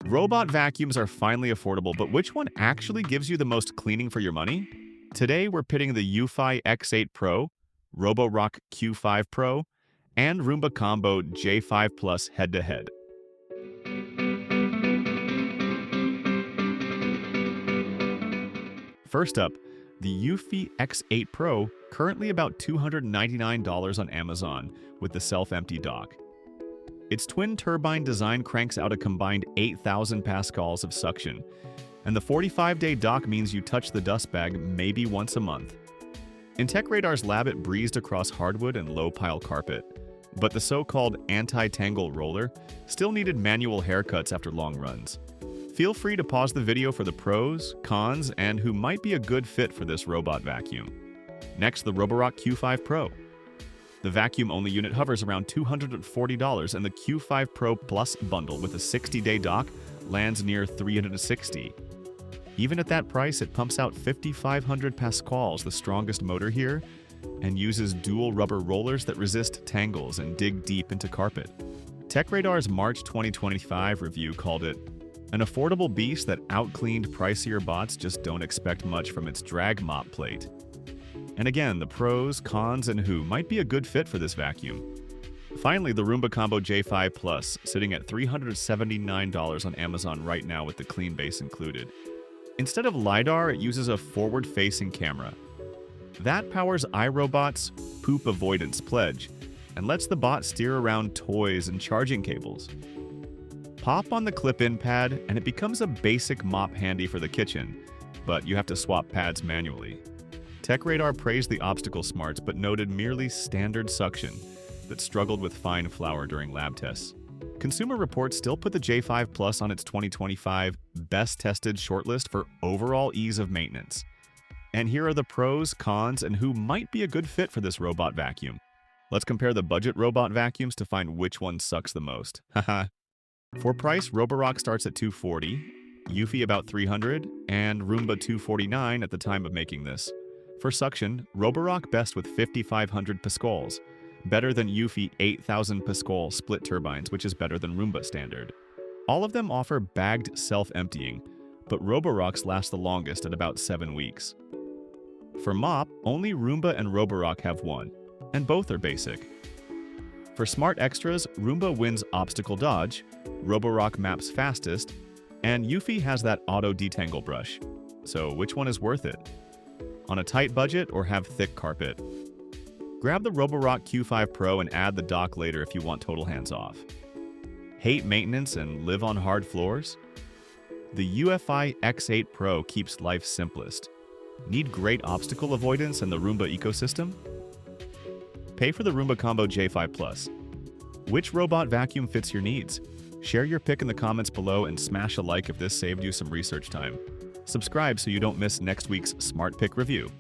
Robot vacuums are finally affordable, but which one actually gives you the most cleaning for your money? Today, we're pitting the Eufy X8 Pro, Roborock Q5 Pro, and Roomba Combo J5 Plus head-to-head. First up, the Eufy X8 Pro, currently about $299 on Amazon with the self-empty dock. Its twin turbine design cranks out a combined 8,000 pascals of suction, and the 45-day dock means you touch the dust bag maybe once a month. In TechRadar's lab, it breezed across hardwood and low-pile carpet, but the so-called anti-tangle roller still needed manual haircuts after long runs. Feel free to pause the video for the pros, cons, and who might be a good fit for this robot vacuum. Next, the Roborock Q5 Pro. The vacuum-only unit hovers around $240, and the Q5 Pro Plus bundle with a 60-day dock lands near $360. Even at that price, it pumps out 5,500 pascals, the strongest motor here, and uses dual rubber rollers that resist tangles and dig deep into carpet. TechRadar's March 2025 review called it an affordable beast that outcleaned pricier bots just don't expect much from its drag-mop plate. And again, the pros, cons, and who might be a good fit for this vacuum. Finally, the Roomba Combo J5 Plus, sitting at $379 on Amazon right now with the clean base included. Instead of LiDAR, it uses a forward-facing camera. That powers iRobot's poop avoidance pledge and lets the bot steer around toys and charging cables. Pop on the clip-in pad and it becomes a basic mop handy for the kitchen, but you have to swap pads manually. TechRadar praised the obstacle smarts but noted merely standard suction that struggled with fine flour during lab tests. Consumer Reports still put the J5 Plus on its 2025 best-tested shortlist for overall ease of maintenance. And here are the pros, cons, and who might be a good fit for this robot vacuum. Let's compare the budget robot vacuums to find which one sucks the most. Haha. For price, Roborock starts at $240, Eufy about $300, and Roomba $249 at the time of making this. For suction, Roborock best with 5,500 pascals, better than Eufy 8,000 pascal split turbines, which is better than Roomba standard. All of them offer bagged self-emptying, but Roborock's last the longest at about 7 weeks. For mop, only Roomba and Roborock have one, and both are basic. For smart extras, Roomba wins obstacle dodge, Roborock maps fastest, and Eufy has that auto detangle brush. So which one is worth it? On a tight budget or have thick carpet? Grab the Roborock Q5 Pro and add the dock later if you want total hands-off. Hate maintenance and live on hard floors? The Eufy X8 Pro keeps life simplest. Need great obstacle avoidance and the Roomba ecosystem? Pay for the Roomba Combo J5 Plus. Which robot vacuum fits your needs? Share your pick in the comments below and smash a like if this saved you some research time. Subscribe so you don't miss next week's Smart Pick review.